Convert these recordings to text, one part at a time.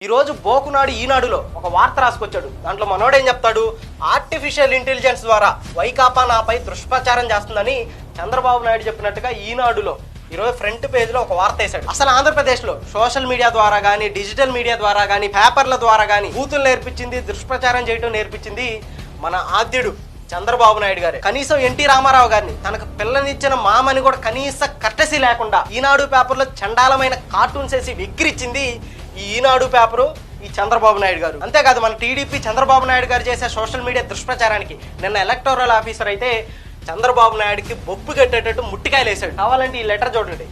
ఈ రోజు బోకునాడు ఈనాడులో ఒక వార్త రాసుకొచ్చాడు. దాంట్లో మనోడేం చెప్తాడు, ఆర్టిఫిషియల్ ఇంటెలిజెన్స్ ద్వారా వైకాపా నాపై దుష్ప్రచారం చేస్తుందని చంద్రబాబు నాయుడు చెప్పినట్టుగా ఈనాడులో ఈరోజు ఫ్రంట్ పేజ్లో ఒక వార్త వేశాడు. అసలు ఆంధ్రప్రదేశ్లో సోషల్ మీడియా ద్వారా కానీ, డిజిటల్ మీడియా ద్వారా కానీ, పేపర్ల ద్వారా కానీ బూతులు నేర్పించింది, దుష్ప్రచారం చేయడం నేర్పించింది మన ఆద్యుడు చంద్రబాబు నాయుడు గారే. కనీసం ఎన్టీ రామారావు గారిని తనకు పిల్లనిచ్చిన మామని కూడా కనీస కట్టసి లేకుండా ఈనాడు పేపర్లో చండాలమైన కార్టూన్స్ వేసి వెక్కిరిచ్చింది ఈ ఈనాడు పేపరు, ఈ చంద్రబాబు నాయుడు గారు. అంతేకాదు మన టీడీపీ చంద్రబాబు నాయుడు గారు చేసే సోషల్ మీడియా దుష్ప్రచారానికి నిన్న ఎలక్టోరల్ ఆఫీసర్ అయితే చంద్రబాబు నాయుడుకి బొప్పు కట్టేటట్టు ముట్టికాయలు వేసాడు. కావాలంటే ఈ లెటర్ చూడండి.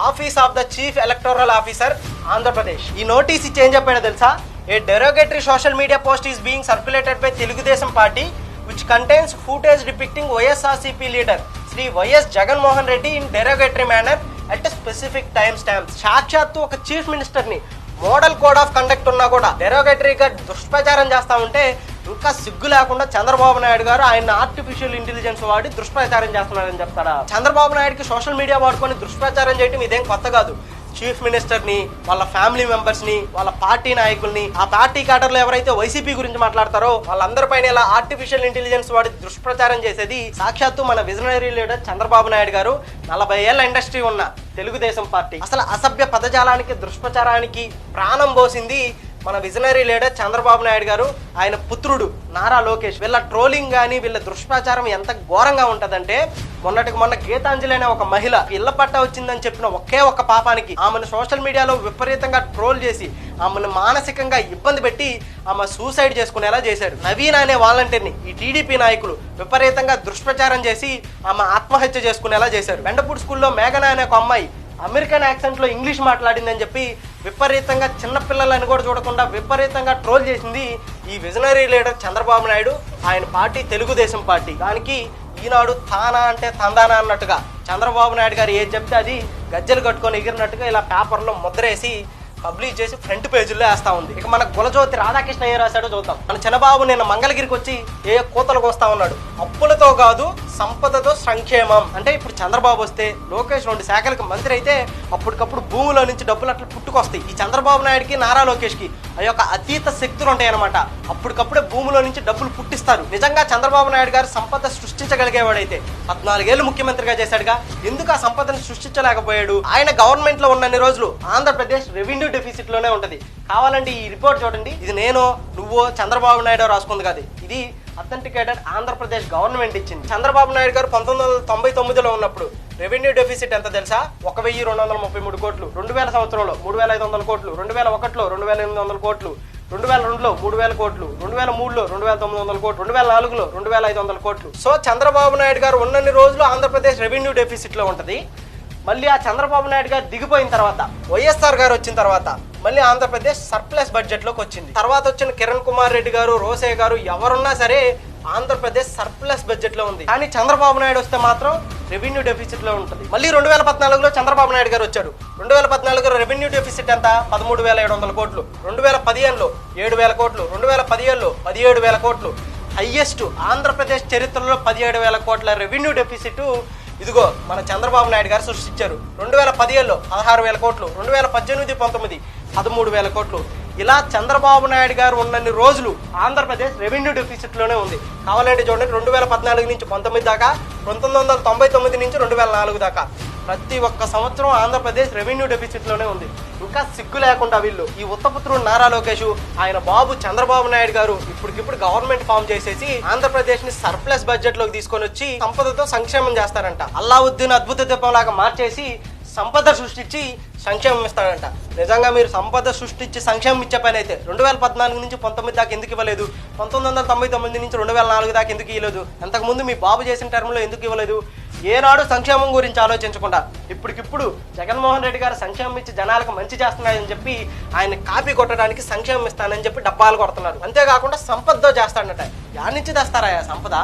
Office of the chief electoral officer Andhra Pradesh. ఈ నోటీస్ ఇచ్చి ఏం చెప్పాడో తెలుసా? ఏ derogatory social media post is being circulated by Telugu Desam party which contains footage depicting YSRCP leader Sri YS Jaganmohan Reddy in derogatory manner at a specific time stamps. సాక్షాత్తు ఒక chief minister ని model code of conduct ఉన్నా కూడా డెరోగేటరీగా దుష్ప్రచారం చేస్తా ఉంటే ఇంకా సిగ్గు లేకుండా చంద్రబాబు నాయుడు గారు ఆయన ఆర్టిఫిషియల్ ఇంటెలిజెన్స్ వాడి దుష్ప్రచారం చేస్తున్నారని చెప్తారా? చంద్రబాబు నాయుడుకి సోషల్ మీడియా వాడుకొని దుష్ప్రచారం చేయడం ఇదేం కొత్త కాదు. చీఫ్ మినిస్టర్ ని, వాళ్ళ ఫ్యామిలీ మెంబర్స్ ని, వాళ్ళ పార్టీ నాయకుల్ని, ఆ పార్టీ క్యాడర్లు ఎవరైతే వైసీపీ గురించి మాట్లాడతారో వాళ్ళందరిపైన ఇలా ఆర్టిఫిషియల్ ఇంటెలిజెన్స్ వాడి దుష్ప్రచారం చేసేది సాక్షాత్తు మన విజనరీ లీడర్ చంద్రబాబు నాయుడు గారు. 40 ఏళ్ల ఇండస్ట్రీ ఉన్న తెలుగుదేశం పార్టీ. అసలు అసభ్య పదజాలానికి, దుష్ప్రచారానికి ప్రాణం పోసింది మన విజనరీ లీడర్ చంద్రబాబు నాయుడు గారు, ఆయన పుత్రుడు నారా లోకేష్. వీళ్ళ ట్రోలింగ్ కానీ, వీళ్ళ దుష్ప్రచారం ఎంత ఘోరంగా ఉంటదంటే, మొన్నటికి మొన్న గీతాంజలి అనే ఒక మహిళ ఇళ్ల పట్ట వచ్చిందని చెప్పిన ఒకే ఒక్క పాపానికి ఆమెను సోషల్ మీడియాలో విపరీతంగా ట్రోల్ చేసి ఆమెను మానసికంగా ఇబ్బంది పెట్టి ఆమె సూసైడ్ చేసుకునేలా చేశారు. నవీన్ అనే వాలంటీర్ని ఈ టీడీపీ నాయకులు విపరీతంగా దుష్ప్రచారం చేసి ఆమె ఆత్మహత్య చేసుకునేలా చేశారు. బెండపూడి స్కూల్లో మేఘన అనే ఒక అమ్మాయి అమెరికన్ యాక్సెంట్ లో ఇంగ్లీష్ మాట్లాడిందని చెప్పి విపరీతంగా చిన్నపిల్లలని కూడా చూడకుండా విపరీతంగా ట్రోల్ చేసింది ఈ విజనరీ లీడర్ చంద్రబాబు నాయుడు, ఆయన పార్టీ తెలుగుదేశం పార్టీ. దానికి ఈనాడు తానా అంటే తందానా అన్నట్టుగా చంద్రబాబు నాయుడు గారు ఏది చెప్తే అది గజ్జలు కట్టుకొని ఎగిరినట్టుగా ఇలా పేపర్లో ముద్రేసి పబ్లిష్ చేసి ఫ్రంట్ పేజీల్లో వేస్తా ఉంది. ఇక మన కులజ్యోతి రాధాకృష్ణ ఏ రాశాడో చూద్దాం. మన చంద్రబాబు నిన్న మంగళగిరికి వచ్చి ఏ కోతలకు వస్తా ఉన్నాడు. అప్పులతో కాదు సంపదతో సంక్షేమం అంటే, ఇప్పుడు చంద్రబాబు వస్తే లోకేష్ 2 శాఖలకు మంత్రి అయితే అప్పటికప్పుడు భూమిలో నుంచి డబ్బులు అట్లా పుట్టుకొస్తాయి. ఈ చంద్రబాబు నాయుడుకి, నారా లోకేష్ కి ఆ యొక్క అతీత శక్తులు ఉంటాయి అనమాట. అప్పటికప్పుడే భూమిలో నుంచి డబ్బులు పుట్టిస్తారు. నిజంగా చంద్రబాబు నాయుడు గారు సంపద సృష్టించగలిగేవాడైతే 14 ఏళ్ళు ముఖ్యమంత్రిగా చేశాడుగా, ఎందుకు ఆ సంపదను సృష్టించలేకపోయాడు? ఆయన గవర్నమెంట్ లో ఉన్నన్ని రోజులు ఆంధ్రప్రదేశ్ రెవెన్యూ డెఫిసిట్ లోనే ఉంటది. కావాలంటే ఈ రిపోర్ట్ చూడండి. ఇది నేను, నువ్వు, చంద్రబాబు నాయుడు రాసుకుంది కాదు, ఇది అథెంటికేటెడ్ ఆంధ్రప్రదేశ్ గవర్నమెంట్ ఇచ్చింది. చంద్రబాబు నాయుడు గారు 1999లో ఉన్నప్పుడు రెవెన్యూ డెఫిసిట్ ఎంత తెలుసా? 1233 కోట్లు. 2000 సంవత్సరంలో 3500 కోట్లు, 2001లో 2800 కోట్లు, 2002లో 3000 కోట్లు, 2003లో 2900 కోట్లు, 2004లో 2500 కోట్లు. సో చంద్రబాబు నాయుడు గారు ఉన్నన్ని రోజులు ఆంధ్రప్రదేశ్ రెవెన్యూ డెఫిసిట్ లో ఉంటది. మళ్ళీ ఆ చంద్రబాబు నాయుడు గారు దిగిపోయిన తర్వాత, వైఎస్ఆర్ గారు వచ్చిన తర్వాత మళ్ళీ ఆంధ్రప్రదేశ్ సర్ప్లస్ బడ్జెట్ లోకి వచ్చింది. తర్వాత వచ్చిన కిరణ్ కుమార్ రెడ్డి గారు, రోసే గారు ఎవరున్నా సరే ఆంధ్రప్రదేశ్ సర్ప్లస్ బడ్జెట్ లో ఉంది. కానీ చంద్రబాబు నాయుడు వస్తే మాత్రం రెవెన్యూ డెఫిసిట్ లో ఉంటుంది. మళ్ళీ 2014లో చంద్రబాబు నాయుడు గారు వచ్చారు. 2014లో రెవెన్యూ డెఫిసిట్ ఎంత? 13,700 కోట్లు. 2015లో 7,000 కోట్లు. 2017లో 17,000 కోట్లు. హైయెస్ట్ ఆంధ్రప్రదేశ్ చరిత్రలో 17,000 కోట్ల రెవెన్యూ డెఫిసిట్ ఇదిగో మన చంద్రబాబు నాయుడు గారు సృష్టించారు. 2017లో 16,000 కోట్లు. 2018-19 13,000 కోట్లు. ఇలా చంద్రబాబు నాయుడు గారు ఉన్నన్ని రోజులు ఆంధ్రప్రదేశ్ రెవెన్యూ డెఫిసిట్ లోనే ఉంది. కావాలంటే చూడండి, 2014 నుంచి 19 దాకా, 1999 నుంచి 2004 దాకా ప్రతి ఒక్క సంవత్సరం ఆంధ్రప్రదేశ్ రెవెన్యూ డెఫిసిట్ లోనే ఉంది. ఇంకా సిగ్గు లేకుండా వీళ్ళు ఈ ఉత్తపుత్రుడు నారా లోకేష్, ఆయన బాబు చంద్రబాబు నాయుడు గారు ఇప్పటికిప్పుడు గవర్నమెంట్ ఫామ్ చేసేసి ఆంధ్రప్రదేశ్ ని సర్ప్లస్ బడ్జెట్ లోకి తీసుకొని వచ్చి సంపదతో సంక్షేమం చేస్తారంట. అల్లావుద్దీన్ అద్భుత దీపం లాగా మార్చేసి సంపద సృష్టించి సంక్షేమం ఇస్తాడంట. నిజంగా మీరు సంపద సృష్టించి సంక్షేమం ఇచ్చే పని అయితే 2014 నుంచి 19 దాకా ఎందుకు ఇవ్వలేదు? 1999 నుంచి 2004 దాకా ఎందుకు ఇవ్వలేదు? అంతకుముందు మీ బాబు చేసిన టర్మ్లో ఎందుకు ఇవ్వలేదు? ఏనాడు సంక్షేమం గురించి ఆలోచించకుండా ఇప్పటికిప్పుడు జగన్మోహన్ రెడ్డి గారు సంక్షేమం ఇచ్చి జనాలకు మంచి చేస్తున్నారని చెప్పి ఆయన కాపీ కొట్టడానికి సంక్షేమం ఇస్తానని చెప్పి డబ్బాలు కొడుతున్నారు. అంతేకాకుండా సంపదతో చేస్తాడట. యాడ్ నుంచి తెస్తారా సంపద?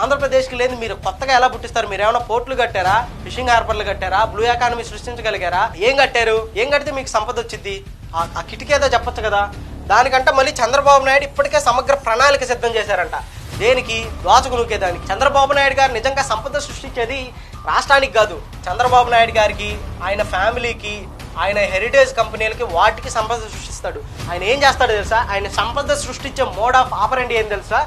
ఆంధ్రప్రదేశ్కి లేదు. మీరు కొత్తగా ఎలా పుట్టిస్తారు? మీరు ఏమైనా పోర్టులు కట్టారా? ఫిషింగ్ హార్బర్లు కట్టారా? బ్లూ ఎకానమీ సృష్టించగలిగారా? ఏం కట్టారు? ఏం కడితే మీకు సంపద వచ్చింది? ఆ కిటికీ ఏదో చెప్పొచ్చు కదా. దానికంటే మళ్ళీ చంద్రబాబు నాయుడు ఇప్పటికే సమగ్ర ప్రణాళిక సిద్ధం చేశారంట. దేనికి? దోచకు నూకేదానికి. చంద్రబాబు నాయుడు గారు నిజంగా సంపద సృష్టించేది రాష్ట్రానికి కాదు, చంద్రబాబు నాయుడు గారికి, ఆయన ఫ్యామిలీకి, ఆయన హెరిటేజ్ కంపెనీలకి వాటికి సంపద సృష్టిస్తాడు. ఆయన ఏం చేస్తాడో తెలుసా? ఆయన సంపద సృష్టించే మోడ్ ఆఫ్ ఆపరెంట్ ఏం తెలుసా?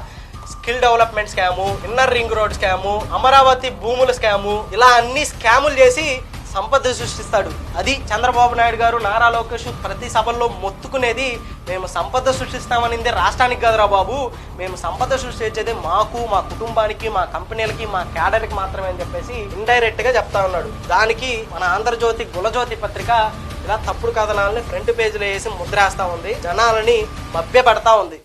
Skill development scam, inner ring road scam, Amaravati భూముల స్కాము, ఇలా అన్ని స్కాములు చేసి సంపద సృష్టిస్తాడు. అది చంద్రబాబు నాయుడు గారు, నారా లోకేష్ ప్రతి సభల్లో మొత్తుకునేది, మేము సంపద సృష్టిస్తామనింది రాష్ట్రానికి కదరా బాబు, మేము సంపద సృష్టించేది మాకు, మా కుటుంబానికి, మా కంపెనీలకి, మా క్యాడర్కి మాత్రమే అని చెప్పేసి ఇండైరెక్ట్ గా చెప్తా ఉన్నాడు. దానికి మన ఆంధ్రజ్యోతి, గులజ్యోతి పత్రిక ఇలా తప్పుడు కథనాలని ఫ్రంట్ పేజీలో వేసి ముద్రేస్తా ఉంది, జనాలని మభ్య పెడతా ఉంది.